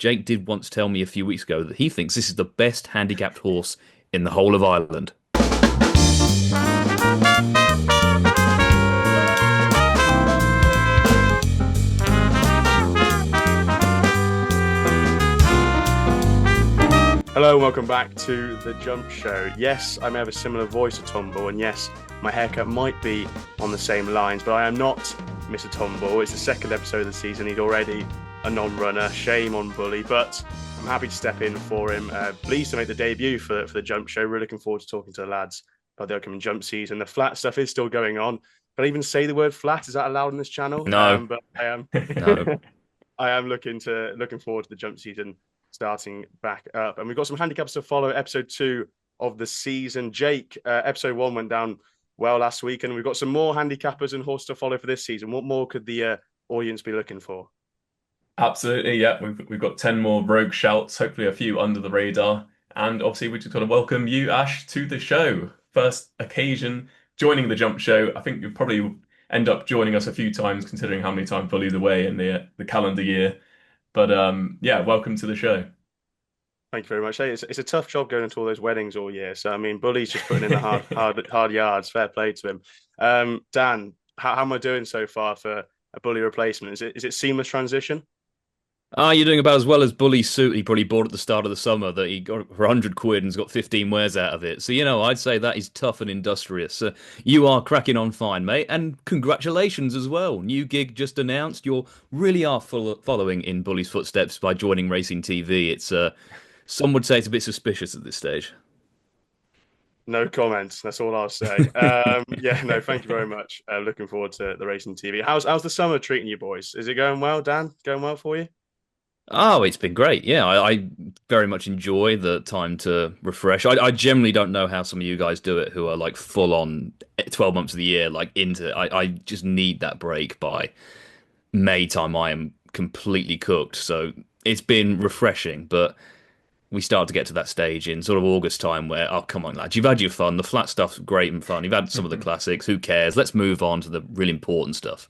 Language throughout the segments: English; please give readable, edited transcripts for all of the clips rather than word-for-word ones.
Jake did once tell me a few weeks ago that he thinks this is the best handicapped horse in the whole of Ireland. Hello and welcome back to The Jump Show. Yes, I may have a similar voice to Tom Bull, and yes, my haircut might be on the same lines, but I am not Mr. Tom Bull. It's the second episode of the season. He's already a non-runner. Shame on Bully, but I'm happy to step in for him. Pleased to make the debut for the Jump Show. Really looking forward to talking to the lads about the upcoming jump season. The flat stuff is still going on. Can I even say the word flat? Is that allowed on this channel? No. But I am. No. I am looking forward to the jump season starting back up, and we've got some handicaps to follow. Episode 2 of the season. Jake, episode 1 went down well last week, and we've got some more handicappers and horse to follow for this season. What more could the audience be looking for? Absolutely, yeah. We've got 10 more rogue shouts, hopefully a few under the radar, and obviously we just got to welcome you, Ash, to the show. First occasion joining the Jump Show. I think you'll probably end up joining us a few times, considering how many times Bully's away in the calendar year. But yeah, welcome to the show. Thank you very much. Hey, it's a tough job going into all those weddings all year. So I mean, Bully's just putting in the hard yards. Fair play to him. Dan, how am I doing so far for a Bully replacement? Is it seamless transition? You're doing about as well as Bully's suit he probably bought at the start of the summer that he got for 100 quid and's got 15 wears out of it. So, I'd say that is tough and industrious. You are cracking on fine, mate. And congratulations as well. New gig just announced. You really are following in Bully's footsteps by joining Racing TV. It's some would say it's a bit suspicious at this stage. No comments. That's all I'll say. Yeah, no, thank you very much. Looking forward to the Racing TV. How's the summer treating you boys? Is it going well, Dan? Going well for you? Oh, it's been great. Yeah, I very much enjoy the time to refresh. I generally don't know how some of you guys do it who are like full on 12 months of the year, like into it. I just need that break by May time. I am completely cooked. So it's been refreshing, but we start to get to that stage in sort of August time where, oh, come on, lads, you've had your fun. The flat stuff's great and fun. You've had some of the classics. Who cares? Let's move on to the really important stuff.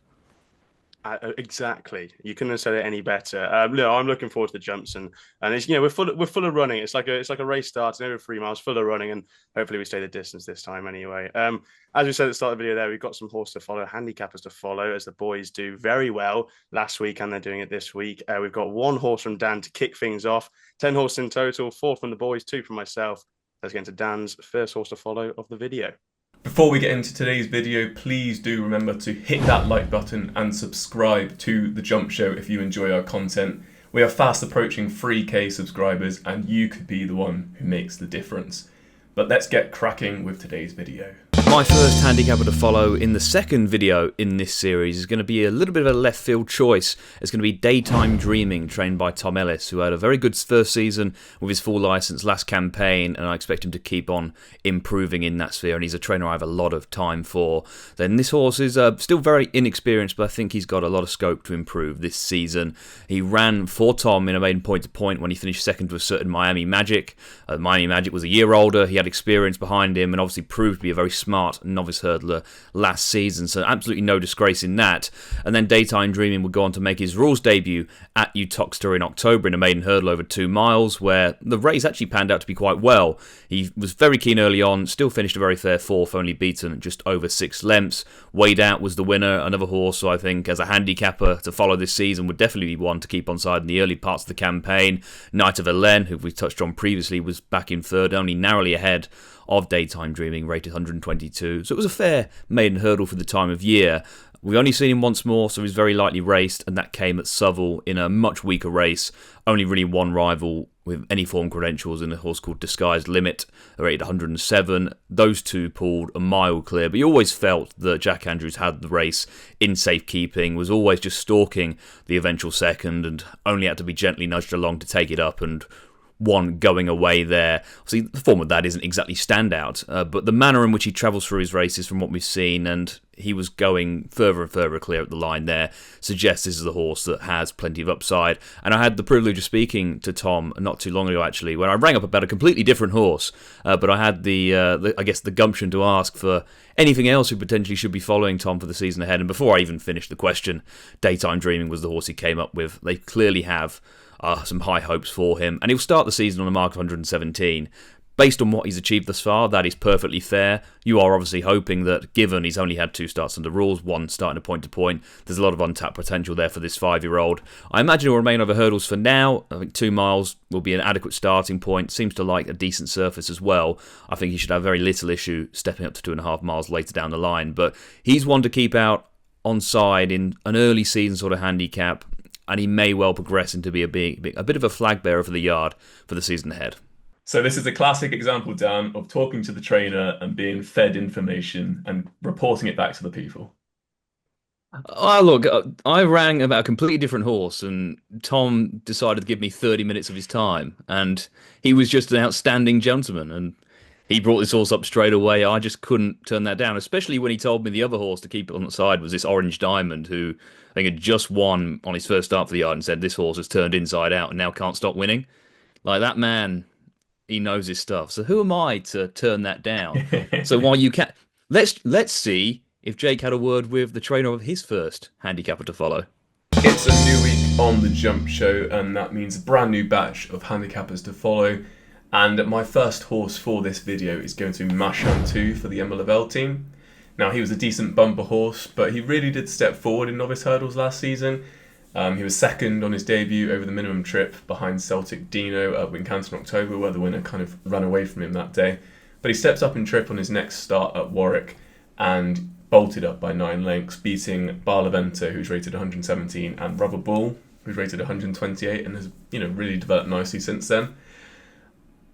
Exactly. You couldn't have said it any better. No, I'm looking forward to the jumps and it's we're full of running. It's like a race starts every 3 miles, full of running, and hopefully we stay the distance this time anyway. As we said at the start of the video, there we've got some horse to follow, handicappers to follow, as the boys do very well last week and they're doing it this week. We've got 1 horse from Dan to kick things off, 10 horses in total, 4 from the boys, 2 from myself. Let's get into Dan's first horse to follow of the video. Before we get into today's video, please do remember to hit that like button and subscribe to The Jump Show if you enjoy our content. We are fast approaching 3K subscribers and you could be the one who makes the difference. But let's get cracking with today's video. My first handicapper to follow in the second video in this series is going to be a little bit of a left field choice. It's going to be Daytime Dreaming, trained by Tom Ellis, who had a very good first season with his full licence last campaign, and I expect him to keep on improving in that sphere, and he's a trainer I have a lot of time for. Then this horse is still very inexperienced, but I think he's got a lot of scope to improve this season. He ran for Tom in a maiden point-to-point when he finished second to a certain Miami Magic. Miami Magic was a year older, he had experience behind him, and obviously proved to be a very smart novice hurdler last season, so absolutely no disgrace in that. And then Daytime Dreaming would go on to make his rules debut at Uttoxeter in October in a maiden hurdle over 2 miles, where the race actually panned out to be quite well. He was very keen early on, still finished a very fair 4th, only beaten just over 6 lengths. Weighed Out was the winner, another horse who I think as a handicapper to follow this season would definitely be one to keep on side in the early parts of the campaign. Knight of Helene, who we touched on previously, was back in third, only narrowly ahead of Daytime Dreaming, rated 122. So it was a fair maiden hurdle for the time of year. We've only seen him once more, so he's very lightly raced, and that came at Southwell in a much weaker race. Only really one rival with any form credentials in a horse called Disguised Limit, rated 107. Those two pulled a mile clear, but you always felt that Jack Andrews had the race in safekeeping, was always just stalking the eventual second, and only had to be gently nudged along to take it up and one going away there. Obviously, the form of that isn't exactly standout, but the manner in which he travels through his races from what we've seen, and he was going further and further clear at the line there, suggests this is a horse that has plenty of upside. And I had the privilege of speaking to Tom not too long ago, actually, when I rang up about a completely different horse, but I had the gumption to ask for anything else we potentially should be following Tom for the season ahead. And before I even finished the question, Daytime Dreaming was the horse he came up with. They clearly have some high hopes for him, and he'll start the season on a mark of 117. Based on what he's achieved thus far, that is perfectly fair. You are obviously hoping that, given he's only had 2 starts under rules, 1 starting a point-to-point, there's a lot of untapped potential there for this 5-year-old. I imagine he'll remain over hurdles for now. I think 2 miles will be an adequate starting point. Seems to like a decent surface as well. I think he should have very little issue stepping up to 2.5 miles later down the line. But he's one to keep out on side in an early season sort of handicap, and he may well progress into be a bit of a flag bearer for the yard for the season ahead. So this is a classic example, Dan, of talking to the trainer and being fed information and reporting it back to the people. Oh, look, I rang about a completely different horse, and Tom decided to give me 30 minutes of his time, and he was just an outstanding gentleman, and he brought this horse up straight away. I just couldn't turn that down, especially when he told me the other horse to keep on the side was this Orange Diamond, who I think had just won on his first start for the yard, and said this horse has turned inside out and now can't stop winning. Like, that man, he knows his stuff. So who am I to turn that down? So while you can, let's see if Jake had a word with the trainer of his first handicapper to follow. It's a new week on the Jump Show, and that means a brand new batch of handicappers to follow. And my first horse for this video is going to be Machantou for the Emma Lavelle team. Now, he was a decent bumper horse, but he really did step forward in novice hurdles last season. He was second on his debut over the minimum trip behind Celtic Dino at Wincanton in October, where the winner kind of ran away from him that day. But he steps up in trip on his next start at Warwick and bolted up by 9 lengths, beating Barlavento, who's rated 117, and Rubber Bull, who's rated 128, and has really developed nicely since then.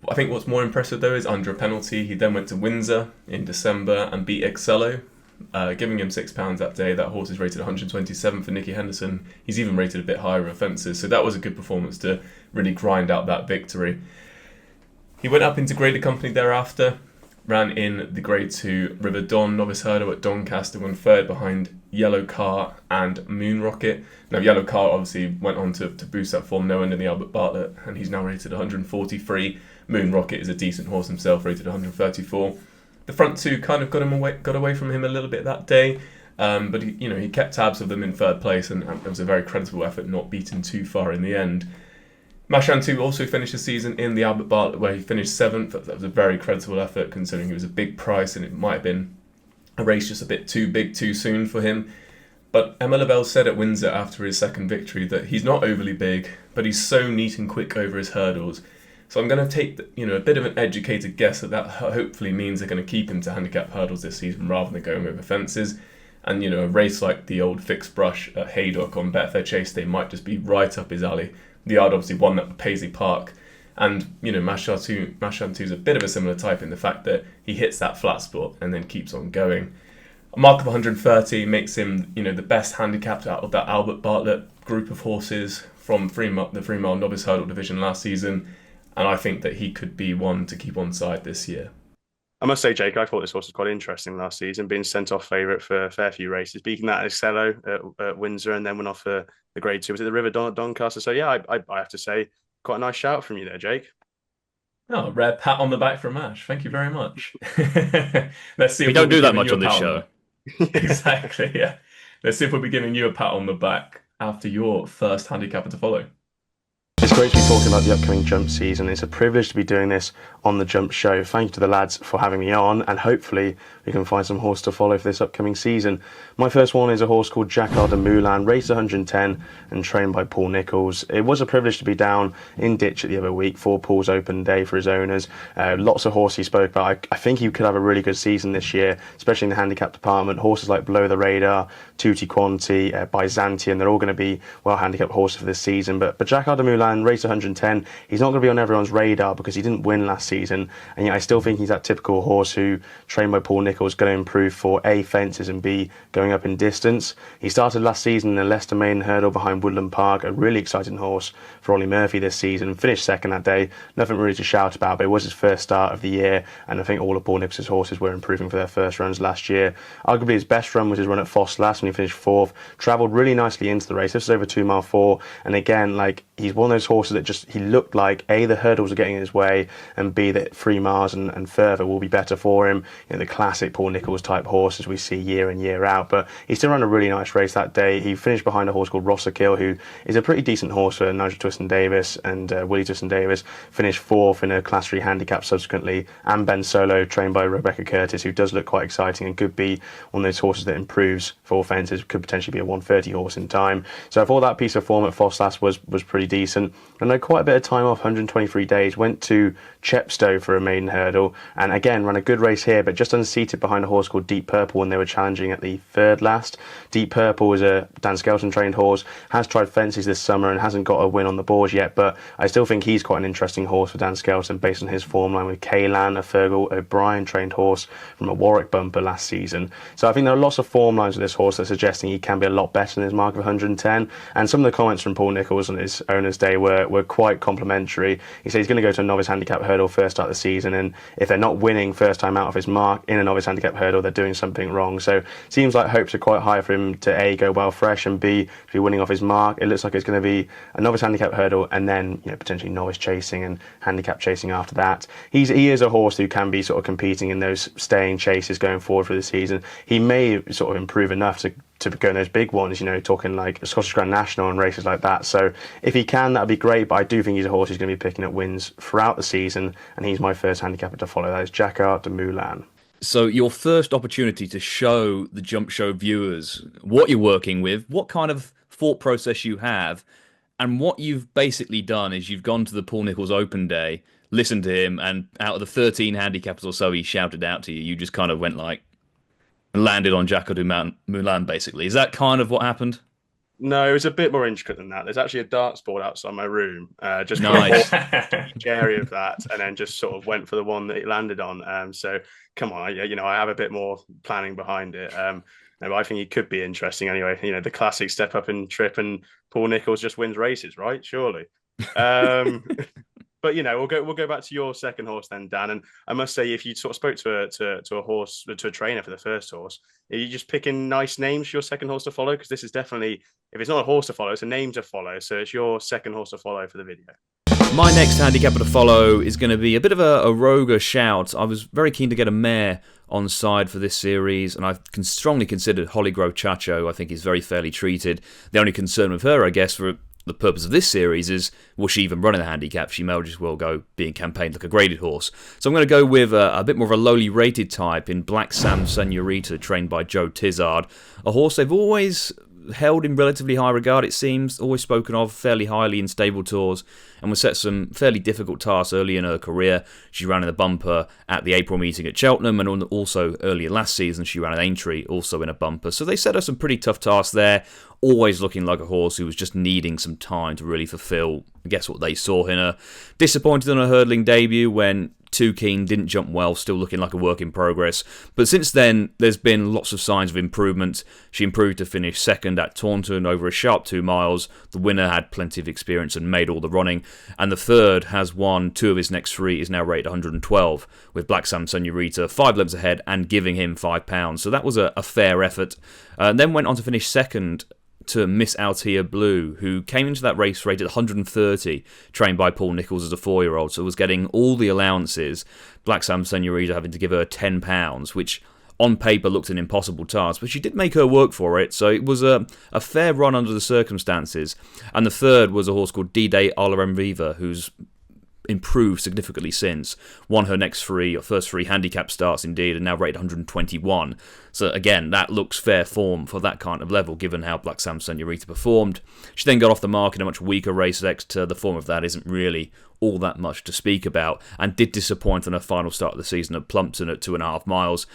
I think what's more impressive though is under a penalty, he then went to Windsor in December and beat Excello, giving him £6 that day. That horse is rated 127 for Nicky Henderson. He's even rated a bit higher in fences, so that was a good performance to really grind out that victory. He went up into Graded Company thereafter, ran in the Grade 2 River Don novice hurdle at Doncaster, won third behind Yellow Car and Moon Rocket. Now, Yellow Car obviously went on to boost that form no end in the Albert Bartlett, and he's now rated 143. Moon Rocket is a decent horse himself, rated 134. The front 2 kind of got away from him a little bit that day, but he kept tabs of them in third place, and it was a very creditable effort, not beaten too far in the end. Machantou also finished the season in the Albert Bartlett, where he finished 7th. That was a very creditable effort, considering he was a big price, and it might have been a race just a bit too big too soon for him. But Emma Lavelle said at Windsor after his second victory that he's not overly big, but he's so neat and quick over his hurdles. So I'm going to take a bit of an educated guess that hopefully means they're going to keep him to handicap hurdles this season rather than going over fences. And a race like the old fixed brush at Haydock on Betfair Chase Day might just be right up his alley. The yard obviously won that at Paisley Park, and Machantou's a bit of a similar type in the fact that he hits that flat spot and then keeps on going. A mark of 130 makes him the best handicapped out of that Albert Bartlett group of horses from the 3 mile novice hurdle division last season. And I think that he could be one to keep on side this year. I must say, Jake, I thought this horse was quite interesting last season, being sent off favourite for a fair few races, beating that Excello at Windsor, and then went off for the Grade 2. Was it the River Doncaster? So, yeah, I have to say, quite a nice shout from you there, Jake. Oh, rare pat on the back from Ash. Thank you very much. Let's see. We don't do that much on this show. Exactly, yeah. Let's see if we'll be giving you a pat on the back after your first handicapper to follow. It's great to be talking about the upcoming jump season. It's a privilege to be doing this on the Jump Show. Thank you to the lads for having me on, and hopefully we can find some horse to follow for this upcoming season. My first one is a horse called Jacquard de Moulin, raced 110 and trained by Paul Nicholls. It was a privilege to be down in Ditch the other week for Paul's open day for his owners. Lots of horses he spoke about. I think he could have a really good season this year, especially in the handicap department. Horses like Below the Radar, Tutti Quanti, Byzantium, they're all going to be well handicapped horses for this season. But Jacquard de Moulin, race 110, he's not going to be on everyone's radar because he didn't win last season, and yet I still think he's that typical horse who, trained by Paul Nicholls, going to improve for A, fences, and B, going up in distance. He started last season in the Leicester Main Hurdle behind Woodland Park, a really exciting horse for Ollie Murphy this season, finished second that day. Nothing really to shout about, but it was his first start of the year, and I think all of Paul Nicholls' horses were improving for their first runs last year. Arguably his best run was his run at Foss last when he finished 4th, travelled really nicely into the race. This was over 2 mile 4, and again, he's one of those horses that just, he looked like, A, the hurdles are getting in his way, and B, that 3 miles and further will be better for him. The classic Paul Nicholls type horses we see year in, year out. But he still ran a really nice race that day. He finished behind a horse called Rossakill, who is a pretty decent horse for Nigel Twiston-Davis, and Willie Twiston-Davis finished 4th in a Class 3 handicap subsequently, and Ben Solo, trained by Rebecca Curtis, who does look quite exciting and could be one of those horses that improves for fences, could potentially be a 130 horse in time. So I thought that piece of form at Fosslas was pretty decent. And had quite a bit of time off, 123 days, went to Chepstow for a maiden hurdle, and again ran a good race here, but just unseated behind a horse called Deep Purple when they were challenging at the third last. Deep Purple is a Dan Skelton trained horse, has tried fences this summer and hasn't got a win on the board yet, but I still think he's quite an interesting horse for Dan Skelton based on his form line with Kaylan, a Fergal O'Brien trained horse from a Warwick bumper last season. So I think there are lots of form lines with this horse that are suggesting he can be a lot better than his mark of 110, and some of the comments from Paul Nicholls on his owner's day were quite complimentary. He said he's going to go to a novice handicap hurdle first start of the season, and if they're not winning first time out of his mark in a novice handicap hurdle, they're doing something wrong. So seems like hopes are quite high for him to A, go well fresh, and B, to be winning off his mark. It looks like it's going to be a novice handicap hurdle and then potentially novice chasing and handicap chasing after that. He is a horse who can be sort of competing in those staying chases going forward for the season. He may sort of improve enough to go in those big ones, talking like Scottish Grand National and races like that. So if he can, that'd be great, but I do think he's a horse who's going to be picking up wins throughout the season, and he's my first handicapper to follow. That is Jacquard de Moulin. So your first opportunity to show the Jump Show viewers what you're working with, what kind of thought process you have, and what you've basically done is you've gone to the Paul Nicholls Open Day, listened to him, and out of the 13 handicappers or so he shouted out to you, you just kind of went like, and landed on Jacquard de Moulin, basically. Is that kind of what happened? No, it was a bit more intricate than that. There's actually a darts board outside my room, just nice. each area of that, and then just sort of went for the one that it landed on. So come on, I have a bit more planning behind it. No, I think it could be interesting anyway. The classic step up and trip, and Paul Nicholls just wins races, right? Surely. But we'll go back to your second horse then, Dan. And I must say, if you sort of spoke to a horse, to a trainer for the first horse, are you just picking nice names for your second horse to follow? Because this is definitely, if it's not a horse to follow, it's a name to follow. So it's your second horse to follow for the video. My next handicapper to follow is going to be a bit of a rogue shout. I was very keen to get a mare on side for this series, and I strongly considered Hollygrove Chacho. I think he's very fairly treated. The only concern with her, I guess, for the purpose of this series is, will she even run in the handicap? She may just well go being campaigned like a graded horse. So I'm going to go with a bit more of a lowly rated type in Black Sam Senorita, trained by Joe Tizard. A horse they've always held in relatively high regard, it seems, always spoken of fairly highly in stable tours, and was set some fairly difficult tasks early in her career. She ran in the bumper at the April meeting at Cheltenham, and also earlier last season she ran at Aintree, also in a bumper. So they set her some pretty tough tasks there, always looking like a horse who was just needing some time to really fulfill, I guess, what they saw in her. Disappointed on her hurdling debut when Too Keen didn't jump well, still looking like a work in progress. But since then, there's been lots of signs of improvement. She improved to finish second at Taunton over a sharp 2 miles. The winner had plenty of experience and made all the running. And the third has won 2 of his next 3, is now rated 112, with Black Sam Senorita 5 lengths ahead and giving him £5. So that was a fair effort. Then went on to finish second to Miss Altea Blue, who came into that race rated 130, trained by Paul Nicholls as a 4-year-old, so was getting all the allowances. Black Sam Senorita having to give her £10, which on paper looked an impossible task, but she did make her work for it, so it was a fair run under the circumstances. And the third was a horse called D-Day a la Viva, who's improved significantly since. Won her first 3 handicap starts indeed, and now rated 121. So again, that looks fair form for that kind of level, given how Black Sam Senorita performed. She then got off the mark in a much weaker race next. The form of that isn't really all that much to speak about, and did disappoint on her final start of the season at Plumpton at 2.5 miles.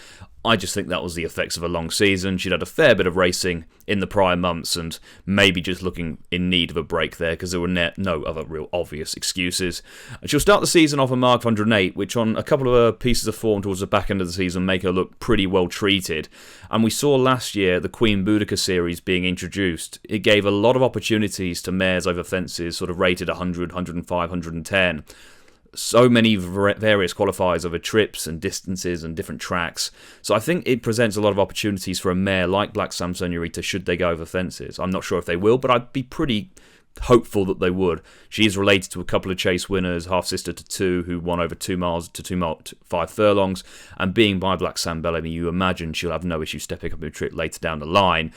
I just think that was the effects of a long season. She'd had a fair bit of racing in the prior months and maybe just looking in need of a break there because there were no other real obvious excuses. And she'll start the season off a mark of 108, which on a couple of her pieces of form towards the back end of the season make her look pretty well treated. And we saw last year the Queen Boudica series being introduced. It gave a lot of opportunities to mares over fences, sort of rated 100, 105, 110. So many various qualifiers over trips and distances and different tracks. So I think it presents a lot of opportunities for a mare like Black Sam Senorita should they go over fences. I'm not sure if they will, but I'd be pretty hopeful that they would. She is related to a couple of chase winners, half-sister to two, who won over 2 miles to 5 furlongs, and being by Black Sam Bellamy, you imagine she'll have no issue stepping up a trip later down the line.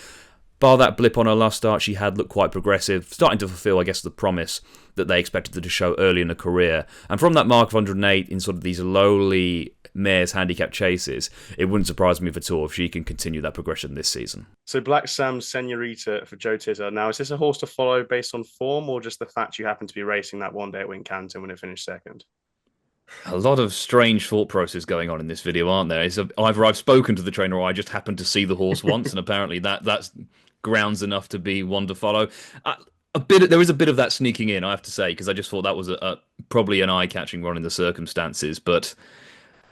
Bar that blip on her last start, she had looked quite progressive, starting to fulfil, I guess, the promise that they expected her to show early in her career. And from that mark of 108 in sort of these lowly mares handicap chases, it wouldn't surprise me at all if she can continue that progression this season. So Black Sam's Senorita for Joe Titter. Now, is this a horse to follow based on form, or just the fact you happen to be racing that one day at Wincanton when it finished second? A lot of strange thought process going on in this video, aren't there? Either I've spoken to the trainer or I just happened to see the horse once, and apparently that's grounds enough to be one to follow. There is a bit of that sneaking in, I have to say, because I just thought that was probably an eye-catching one in the circumstances. But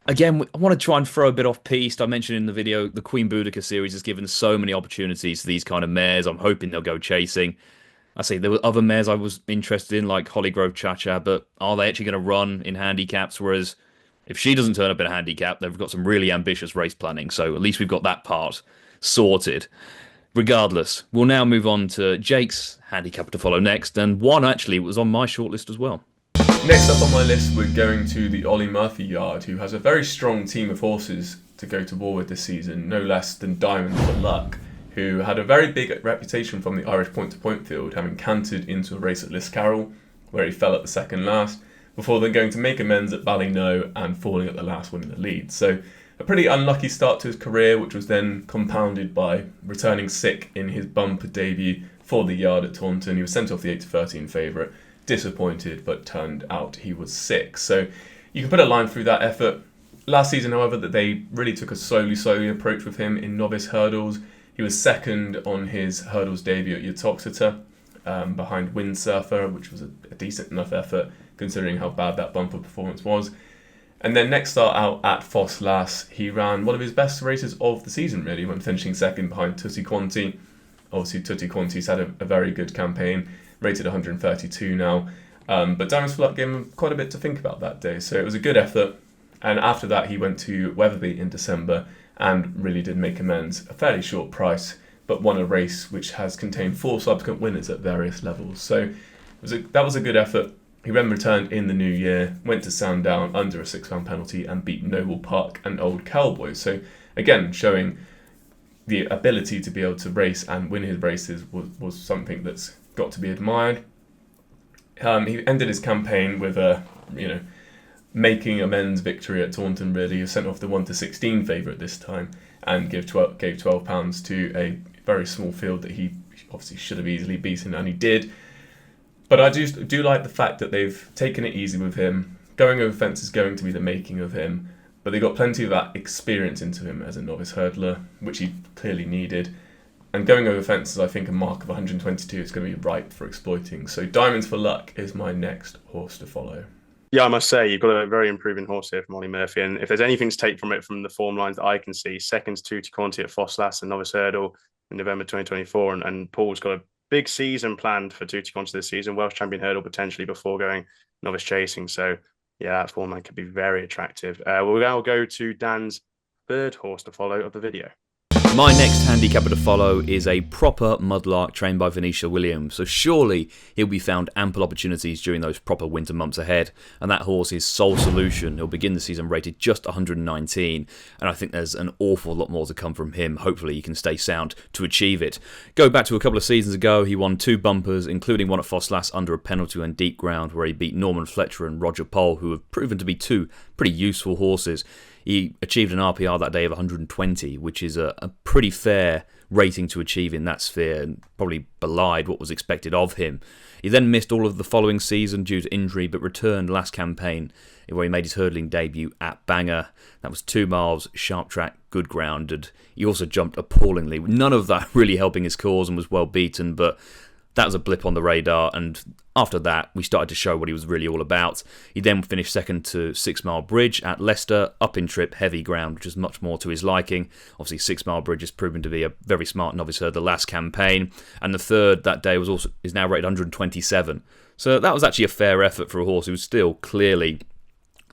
again, I want to try and throw a bit off piste. I mentioned in the video the Queen Boudica series has given so many opportunities to these kind of mares. I'm hoping they'll go chasing. I say there were other mares I was interested in, like Hollygrove Cha-Cha, but are they actually going to run in handicaps? Whereas if she doesn't turn up in a handicap, they've got some really ambitious race planning. So at least we've got that part sorted. Regardless, we'll now move on to Jake's handicap to follow next, and one actually was on my shortlist as well. Next up on my list, we're going to the Ollie Murphy yard, who has a very strong team of horses to go to war with this season, no less than Diamond for Luck, who had a very big reputation from the Irish point-to-point field, having cantered into a race at Liscarroll, where he fell at the second last, before then going to make amends at Ballyknoe and falling at the last, winning the lead. So a pretty unlucky start to his career, which was then compounded by returning sick in his bumper debut for the yard at Taunton. He was sent off the 8-13 favourite, disappointed, but turned out he was sick. So you can put a line through that effort. Last season, however, that they really took a slowly approach with him in novice hurdles. He was second on his hurdles debut at Uttoxeter, behind Windsurfer, which was a decent enough effort considering how bad that bumper performance was. And then next start out at Foss Lass, he ran one of his best races of the season, really, when finishing second behind Tutti Quanti. Obviously, Tutti Quanti's had a very good campaign, rated 132 now. But Diamonds for Luck gave him quite a bit to think about that day, so it was a good effort. And after that, he went to Wetherby in December and really did make amends, a fairly short price, but won a race which has contained 4 subsequent winners at various levels. So that was a good effort. He then returned in the new year, went to Sandown under a £6 penalty and beat Noble Park and Old Cowboys. So again, showing the ability to be able to race and win his races was something that's got to be admired. He ended his campaign with a making amends victory at Taunton. Really, he sent off the 1-16 favourite this time and gave £12 to a very small field that he obviously should have easily beaten, and he did. But I do like the fact that they've taken it easy with him. Going over fence is going to be the making of him, but they got plenty of that experience into him as a novice hurdler, which he clearly needed. And going over fence is, I think, a mark of 122 is going to be ripe for exploiting. So Diamonds for Luck is my next horse to follow. Yeah, I must say, you've got a very improving horse here from Ollie Murphy. And if there's anything to take from it, from the form lines that I can see, seconds to Conti at Foss Lass and novice hurdle in November 2024. And Paul's got a big season planned for Tutti Quanti this season, Welsh champion hurdle potentially before going novice chasing. So yeah, that form line could be very attractive. We'll now go to Dan's third horse to follow of the video. My next handicapper to follow is a proper mudlark trained by Venetia Williams, so surely he'll be found ample opportunities during those proper winter months ahead, and that horse is Sole Solution. He'll begin the season rated just 119, and I think there's an awful lot more to come from him. Hopefully he can stay sound to achieve it. Go back to a couple of seasons ago, he won 2 bumpers, including one at Foss Lass under a penalty and deep ground, where he beat Norman Fletcher and Roger Pole, who have proven to be 2 pretty useful horses. He achieved an RPR that day of 120, which is a pretty fair rating to achieve in that sphere, and probably belied what was expected of him. He then missed all of the following season due to injury, but returned last campaign, where he made his hurdling debut at Bangor. That was 2 miles, sharp track, good ground, and he also jumped appallingly. None of that really helping his cause, and was well beaten, but that was a blip on the radar, and after that, we started to show what he was really all about. He then finished second to 6 Mile Bridge at Leicester, up in trip, heavy ground, which is much more to his liking. Obviously, 6 Mile Bridge has proven to be a very smart novice hurdler the last campaign, and the third that day is now rated 127. So that was actually a fair effort for a horse who was still clearly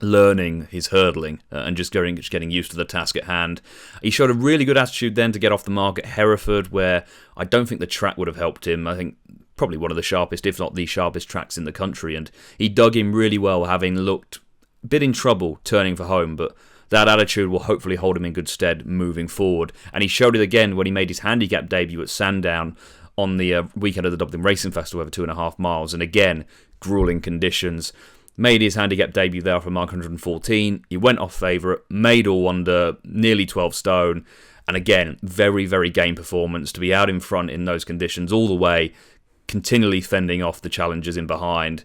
learning his hurdling and just getting used to the task at hand. He showed a really good attitude then to get off the mark at Hereford, where I don't think the track would have helped him. I think probably one of the sharpest, if not the sharpest tracks in the country, and he dug in really well, having looked a bit in trouble turning for home, but that attitude will hopefully hold him in good stead moving forward. And he showed it again when he made his handicap debut at Sandown on the weekend of the Dublin Racing Festival over 2.5 miles, and again, grueling conditions. Made his handicap debut there for mark 114. He went off favourite, made all under, nearly 12 stone. And again, very, very game performance to be out in front in those conditions all the way, continually fending off the challengers in behind.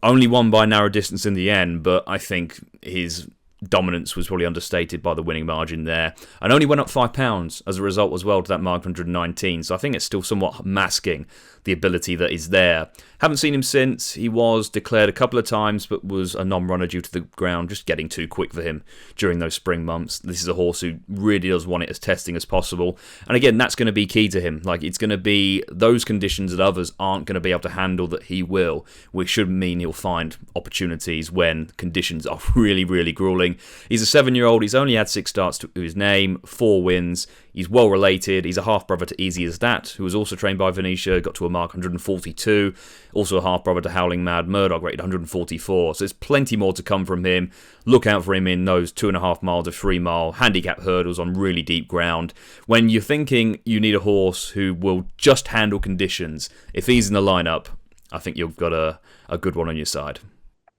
Only won by a narrow distance in the end, but I think his dominance was probably understated by the winning margin there, and only went up £5 as a result as well to that mark 119. So I think it's still somewhat masking the ability that is there. Haven't seen him since. He was declared a couple of times, but was a non-runner due to the ground just getting too quick for him during those spring months. This is a horse who really does want it as testing as possible, and again, that's going to be key to him. Like, it's going to be those conditions that others aren't going to be able to handle that he will, which should mean he'll find opportunities when conditions are really, really grueling. He's a 7-year-old. He's only had 6 starts to his name, 4 wins. He's well related. He's a half brother to Easy as That, who was also trained by Venetia, got to a mark 142. Also a half brother to Howling Mad Murdoch, rated 144. So there's plenty more to come from him. Look out for him in those 2.5 mile to 3 mile handicap hurdles on really deep ground. When you're thinking you need a horse who will just handle conditions, if he's in the lineup, I think you've got a good one on your side.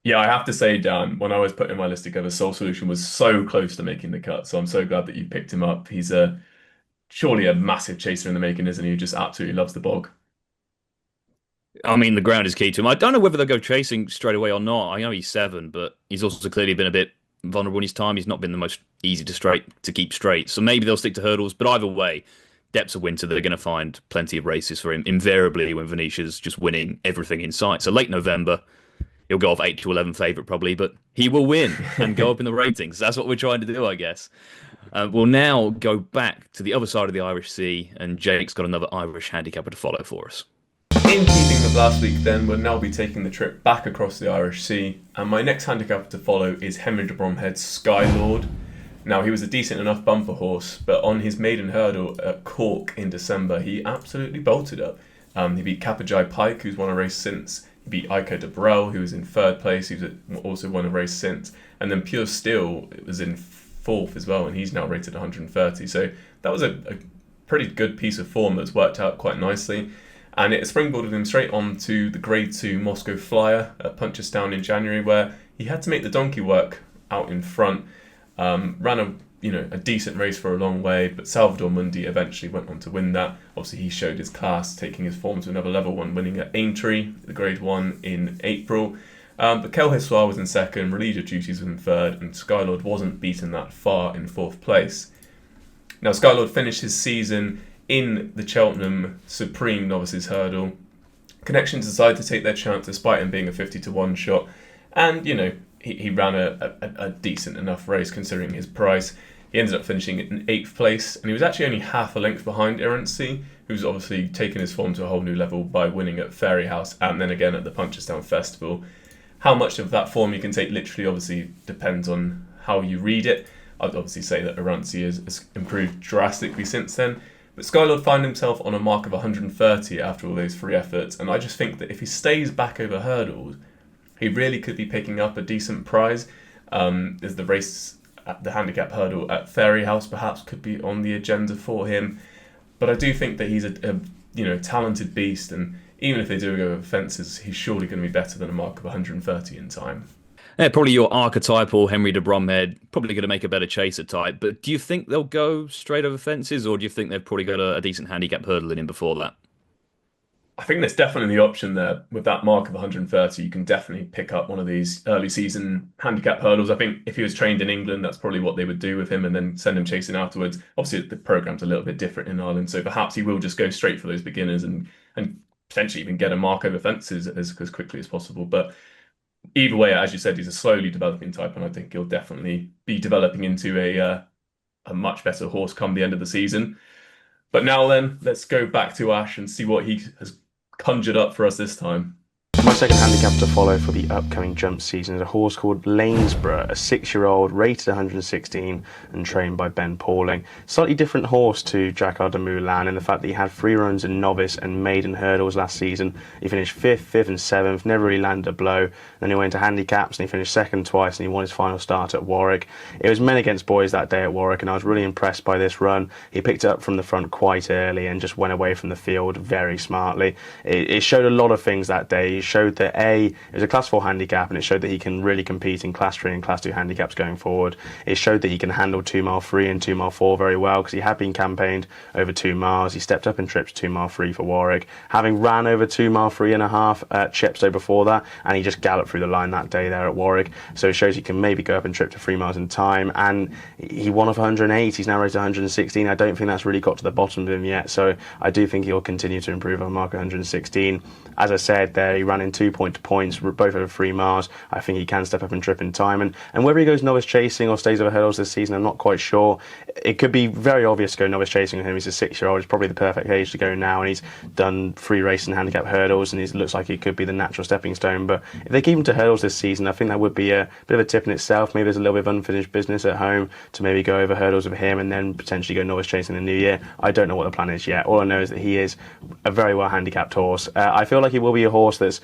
Yeah, I have to say, Dan, when I was putting my list together, Soul Solution was so close to making the cut. So I'm so glad that you picked him up. He's surely a massive chaser in the making, isn't he? Who just absolutely loves the bog. I mean, the ground is key to him. I don't know whether they'll go chasing straight away or not. I know he's 7, but he's also clearly been a bit vulnerable in his time. He's not been the most easy to keep straight. So maybe they'll stick to hurdles. But either way, depths of winter, they're going to find plenty of races for him, invariably, when Venetia's just winning everything in sight. So late November, he'll go off 8 to 11 favourite probably, but he will win and go up in the ratings. That's what we're trying to do, I guess. We'll now go back to the other side of the Irish Sea, and Jake's got another Irish handicapper to follow for us. In keeping with last week, then, we'll now be taking the trip back across the Irish Sea, and my next handicapper to follow is Henry de Bromhead's Skylord. Now, he was a decent enough bumper horse, but on his maiden hurdle at Cork in December, he absolutely bolted up. He beat Capajai Pike, who's won a race since. He beat Ico de Brel, who was in 3rd place, who's also won a race since. And then Pure Steel was in 4th as well, and he's now rated 130. So that was a pretty good piece of form that's worked out quite nicely. And it springboarded him straight on to the Grade 2 Moscow Flyer at Punchestown in January, where he had to make the donkey work out in front. Ran a decent race for a long way, but Salvador Mundi eventually went on to win that. Obviously, he showed his class, taking his form to another level, winning at Aintree, the Grade 1 in April. But Kel Hissoir was in 2nd, Religious Duties was in 3rd, and Skylord wasn't beaten that far in 4th place. Now, Skylord finished his season in the Cheltenham Supreme Novices Hurdle. Connections decided to take their chance despite him being a 50-1 shot, and, he ran a decent enough race considering his price. He ended up finishing in 8th place, and he was actually only half a length behind Errancy, who's obviously taken his form to a whole new level by winning at Fairyhouse and then again at the Punchestown Festival. How much of that form you can take literally obviously depends on how you read it. I'd obviously say that Errancy has improved drastically since then, but Skylord found himself on a mark of 130 after all those 3 efforts, and I just think that if he stays back over hurdles, he really could be picking up a decent prize. As the race at the handicap hurdle at Fairyhouse perhaps could be on the agenda for him. But I do think that he's a talented beast, and even if they do go over fences, he's surely going to be better than a mark of 130 in time. Yeah, probably your archetypal Henry de Bromhead, probably going to make a better chaser type. But do you think they'll go straight over fences, or do you think they've probably got a decent handicap hurdle in him before that? I think there's definitely the option there. With that mark of 130, you can definitely pick up one of these early season handicap hurdles. I think if he was trained in England, that's probably what they would do with him and then send him chasing afterwards. Obviously, the program's a little bit different in Ireland, so perhaps he will just go straight for those beginners and potentially even get a mark over fences as quickly as possible. But either way, as you said, he's a slowly developing type, and I think he'll definitely be developing into a much better horse come the end of the season. But now then, let's go back to Ash and see what he has conjured up for us this time. My second handicap to follow for the upcoming jump season is a horse called Lanesborough, a 6-year-old rated 116 and trained by Ben Pauling. Slightly different horse to Jacques de Moulin in the fact that he had 3 runs in novice and maiden hurdles last season. He finished 5th and 7th, never really landed a blow. Then he went to handicaps and he finished 2nd twice and he won his final start at Warwick. It was men against boys that day at Warwick and I was really impressed by this run. He picked it up from the front quite early and just went away from the field very smartly. It showed a lot of things that day. It showed that it was a class 4 handicap and it showed that he can really compete in class 3 and class 2 handicaps going forward. It showed that he can handle 2 mile free and 2 mile 4 very well because he had been campaigned over 2 miles. He stepped up in trips 2 mile free for Warwick, having ran over 2 mile 3.5 at Chepstow before that, and he just galloped through the line that day there at Warwick. So it shows he can maybe go up and trip to 3 miles in time, and he won off 108. He's now rated 116. I don't think that's really got to the bottom of him yet, so I do think he'll continue to improve on mark 116. As I said there, he ran in 2 points, both over 3 miles. I think he can step up and trip in time, and whether he goes novice chasing or stays over hurdles this season, I'm not quite sure. It could be very obvious to go novice chasing with him. He's a 6-year-old. It's probably the perfect age to go now, and he's done 3 races and handicap hurdles, and he looks like he could be the natural stepping stone. But if they keep him to hurdles this season, I think that would be a bit of a tip in itself. Maybe there's a little bit of unfinished business at home to maybe go over hurdles with him and then potentially go novice chasing in the new year. I don't know what the plan is yet. All I know is that he is a very well handicapped horse. I feel like he will be a horse that's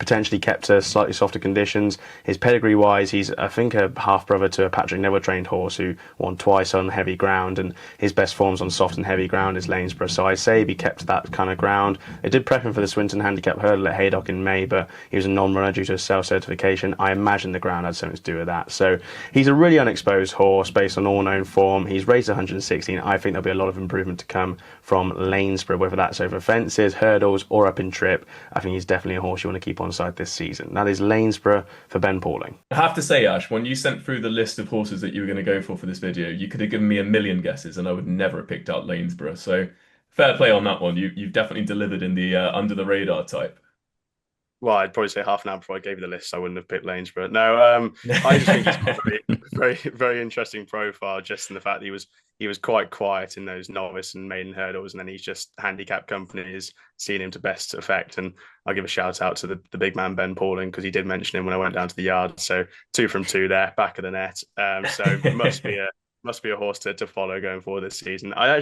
potentially kept to slightly softer conditions. His pedigree wise, he's I think a half brother to a Patrick Neville trained horse who won twice on heavy ground, and his best forms on soft and heavy ground is Lanesborough, so I say be kept to that kind of ground. They did prep him for the Swinton Handicap hurdle at Haydock in May, but he was a non-runner due to a self-certification. I imagine the ground had something to do with that. So he's a really unexposed horse based on all known form. He's rated 116. I think there'll be a lot of improvement to come from Lanesborough, whether that's over fences, hurdles or up in trip. I think he's definitely a horse you want to keep on side this season. That is Lanesborough for Ben Pauling. I have to say, Ash, when you sent through the list of horses that you were going to go for this video, you could have given me a million guesses and I would never have picked out Lanesborough. So fair play on that one. You've definitely delivered in the under the radar type. Well, I'd probably say half an hour before I gave you the list, I wouldn't have picked Lanesborough. No, I just think he's got a very, very interesting profile, just in the fact that he was quite quiet in those novice and maiden hurdles, and then he's just handicap companies seeing him to best effect. And I'll give a shout out to the big man Ben Pauling, because he did mention him when I went down to the yard. So 2 from 2 there, back of the net. So must be a horse to follow going forward this season. I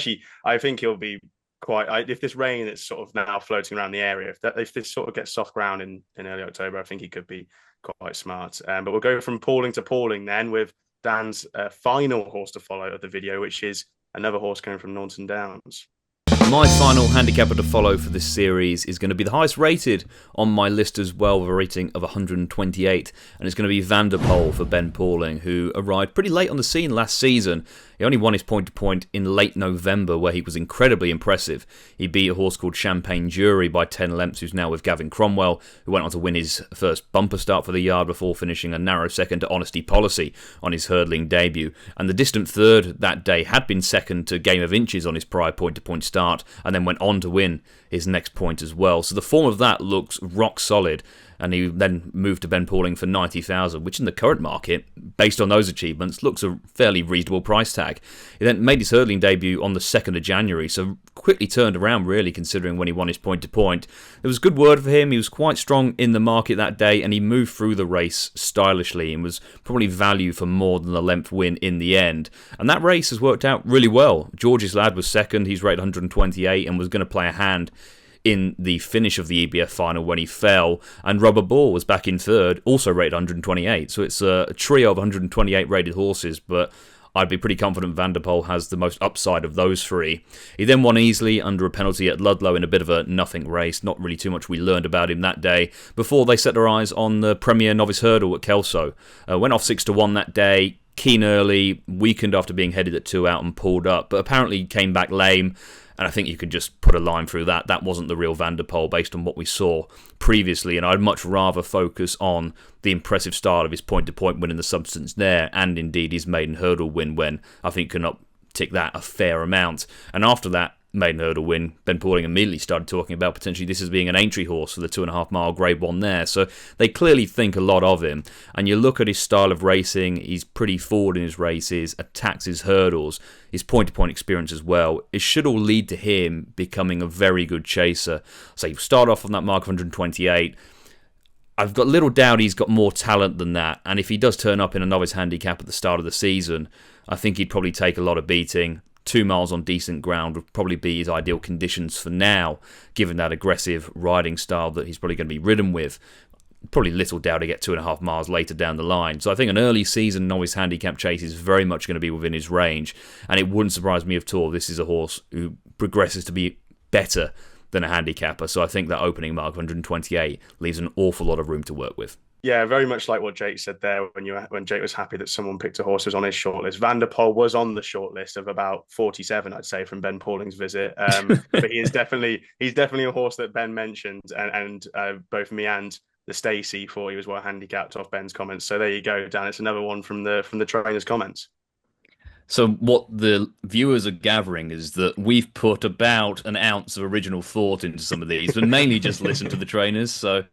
think he'll be if this rain that's sort of now floating around the area, if this sort of gets soft ground in early October, I think he could be quite smart. But we'll go from Pauling to Pauling then with Dan's final horse to follow of the video, which is another horse coming from Naunton Downs. My final handicapper to follow for this series is going to be the highest rated on my list as well, with a rating of 128, and it's going to be Vanderpoel for Ben Pauling, who arrived pretty late on the scene last season. He only won his point-to-point in late November, where he was incredibly impressive. He beat a horse called Champagne Jury by 10 lengths, who's now with Gavin Cromwell, who went on to win his first bumper start for the yard before finishing a narrow second to Honesty Policy on his hurdling debut. And the distant third that day had been second to Game of Inches on his prior point-to-point start, and then went on to win his next point as well. So the form of that looks rock solid, and he then moved to Ben Pauling for 90,000, which in the current market, based on those achievements, looks a fairly reasonable price tag. He then made his hurdling debut on the 2nd of January, so quickly turned around really, considering when he won his point-to-point. There was good word for him. He was quite strong in the market that day, and he moved through the race stylishly and was probably value for more than a length win in the end. And that race has worked out really well. George's Lad was second. He's rated 128 and was going to play a hand in the finish of the EBF final when he fell, and Rubber Ball was back in third, also rated 128. So it's a trio of 128 rated horses, but I'd be pretty confident Vanderpoel has the most upside of those 3. He then won easily under a penalty at Ludlow in a bit of a nothing race. Not really too much we learned about him that day, before they set their eyes on the Premier Novice Hurdle at Kelso. Went off 6-1 that day, keen early, weakened after being headed at 2 out and pulled up, but apparently came back lame. And I think you could just put a line through that. That wasn't the real Vanderpoel based on what we saw previously. And I'd much rather focus on the impressive style of his point-to-point win and the substance there, and indeed his maiden hurdle win, when I think can uptick that a fair amount. And after that maiden hurdle win, Ben Pauling immediately started talking about potentially this as being an entry horse for the 2.5 mile Grade 1 there. So they clearly think a lot of him. And you look at his style of racing, he's pretty forward in his races, attacks his hurdles, his point-to-point experience as well. It should all lead to him becoming a very good chaser. So you start off on that mark of 128. I've got little doubt he's got more talent than that. And if he does turn up in a novice handicap at the start of the season, I think he'd probably take a lot of beating. 2 miles on decent ground would probably be his ideal conditions for now, given that aggressive riding style that he's probably going to be ridden with. Probably little doubt to get 2.5 miles later down the line. So I think an early season novice handicap chase is very much going to be within his range. And it wouldn't surprise me at all. This is a horse who progresses to be better than a handicapper. So I think that opening mark, 128, leaves an awful lot of room to work with. Yeah, very much like what Jake said there when Jake was happy that someone picked a horse who was on his shortlist. Van der Poel was on the shortlist of about 47, I'd say, from Ben Pauling's visit. But he's definitely a horse that Ben mentioned, and both me and the Stacey thought he was well handicapped off Ben's comments. So there you go, Dan. It's another one from the trainer's comments. So what the viewers are gathering is that we've put about an ounce of original thought into some of these, but mainly just listen to the trainers. So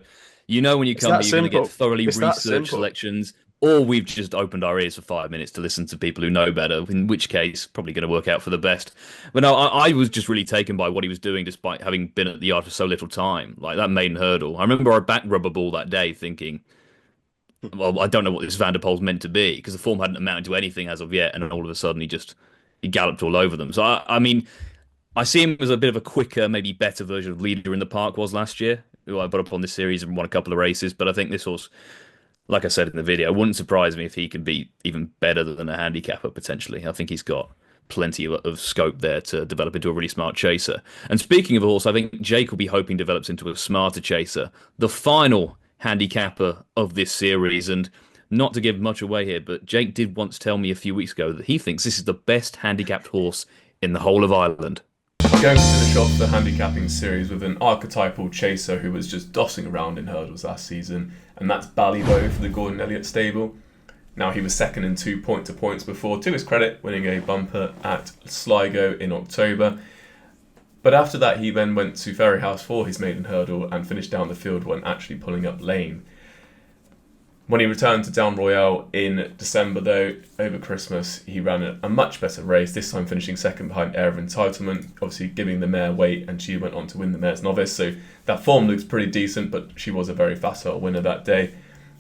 you know when you come here, you're going to get thoroughly researched selections, or we've just opened our ears for 5 minutes to listen to people who know better, in which case, probably going to work out for the best. But no, I was just really taken by what he was doing despite having been at the yard for so little time. Like that maiden hurdle. I remember I backed Rubber Ball that day thinking, well, I don't know what this Van der Poel's meant to be, because the form hadn't amounted to anything as of yet, and all of a sudden he galloped all over them. So, I mean, I see him as a bit of a quicker, maybe better version of Leader in the Park was last year, who I put up on this series and won a couple of races. But I think this horse, like I said in the video, it wouldn't surprise me if he could be even better than a handicapper, potentially. I think he's got plenty of scope there to develop into a really smart chaser. And speaking of a horse, I think Jake will be hoping develops into a smarter chaser. The final handicapper of this series, and not to give much away here, but Jake did once tell me a few weeks ago that he thinks this is the best handicapped horse in the whole of Ireland. Going to finish off the handicapping series with an archetypal chaser who was just dossing around in hurdles last season, and that's Ballybow for the Gordon Elliott stable. Now, he was second in 2 point-to-points before, to his credit, winning a bumper at Sligo in October. But after that, he then went to Ferryhouse for his maiden hurdle and finished down the field when actually pulling up lane. When he returned to Down Royale in December, though, over Christmas, he ran a much better race, this time finishing second behind Air of Entitlement, obviously giving the mare weight, and she went on to win the Mare's Novice. So that form looks pretty decent, but she was a very facile winner that day.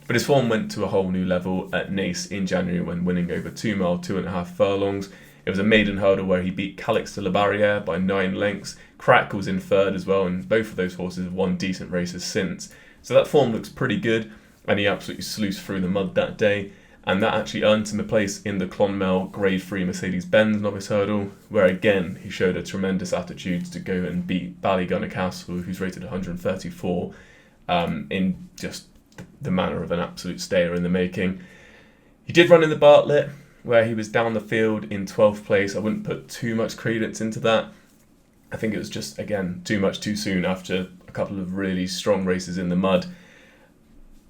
But his form went to a whole new level at Naas in January when winning over 2 mile, 2.5 furlongs. It was a maiden hurdle where he beat Calix de la Barrière by 9 lengths. Crack was in third as well, and both of those horses have won decent races since. So that form looks pretty good, and he absolutely sluiced through the mud that day. And that actually earned him a place in the Clonmel Grade 3 Mercedes-Benz novice hurdle, where again he showed a tremendous attitude to go and beat Ballygunner Castle, who's rated 134, in just the manner of an absolute stayer in the making. He did run in the Bartlett, where he was down the field in 12th place. I wouldn't put too much credence into that. I think it was just, again, too much too soon after a couple of really strong races in the mud.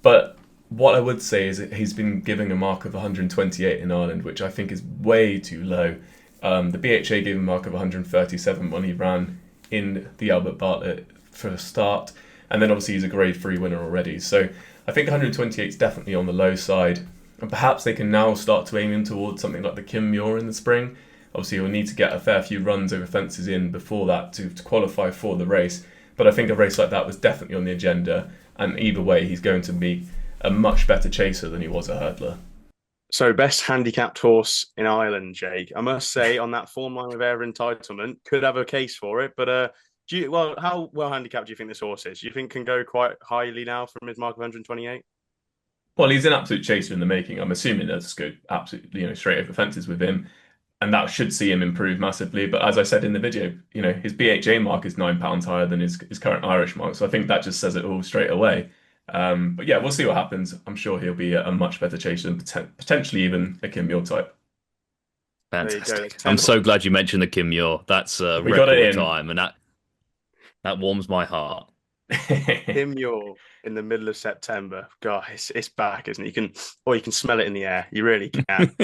But what I would say is that he's been giving a mark of 128 in Ireland, which I think is way too low. The BHA gave a mark of 137 when he ran in the Albert Bartlett for a start. And then obviously he's a Grade 3 winner already. So I think 128 is definitely on the low side. And perhaps they can now start to aim in towards something like the Kinmure in the spring. Obviously, he'll need to get a fair few runs over fences in before that to qualify for the race. But I think a race like that was definitely on the agenda. And either way, he's going to be a much better chaser than he was a hurdler. So, best handicapped horse in Ireland, Jake. I must say, on that form line with Air Entitlement, could have a case for it. But how well handicapped do you think this horse is? Do you think can go quite highly now from his mark of 128? Well, he's an absolute chaser in the making. I'm assuming they'll just go absolutely, straight over fences with him, and that should see him improve massively. But as I said in the video, his BHA mark is £9 higher than his current Irish mark, so I think that just says it all straight away. But yeah, we'll see what happens. I'm sure he'll be a much better chaser than potentially even a Kinmure type. Fantastic! I'm so glad you mentioned the Kinmure. That's we got it in time, and that warms my heart. Kinmure in the middle of September. God, it's back, isn't it? You can smell it in the air. You really can.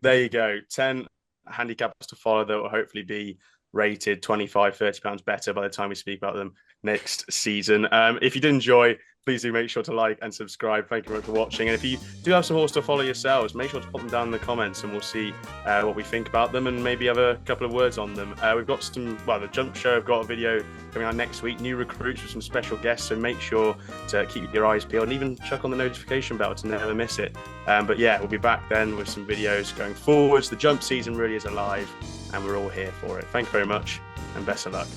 There you go. 10 handicaps to follow that will hopefully be rated £25, £30 better by the time we speak about them next season. If you did enjoy, please do make sure to like and subscribe. Thank you very much for watching. And if you do have some horse to follow yourselves, make sure to pop them down in the comments and we'll see what we think about them and maybe have a couple of words on them. We've got the Jump Show have got a video coming out next week, new recruits with some special guests. So make sure to keep your eyes peeled and even chuck on the notification bell to never miss it. But yeah, we'll be back then with some videos going forwards. The jump season really is alive and we're all here for it. Thank you very much and best of luck.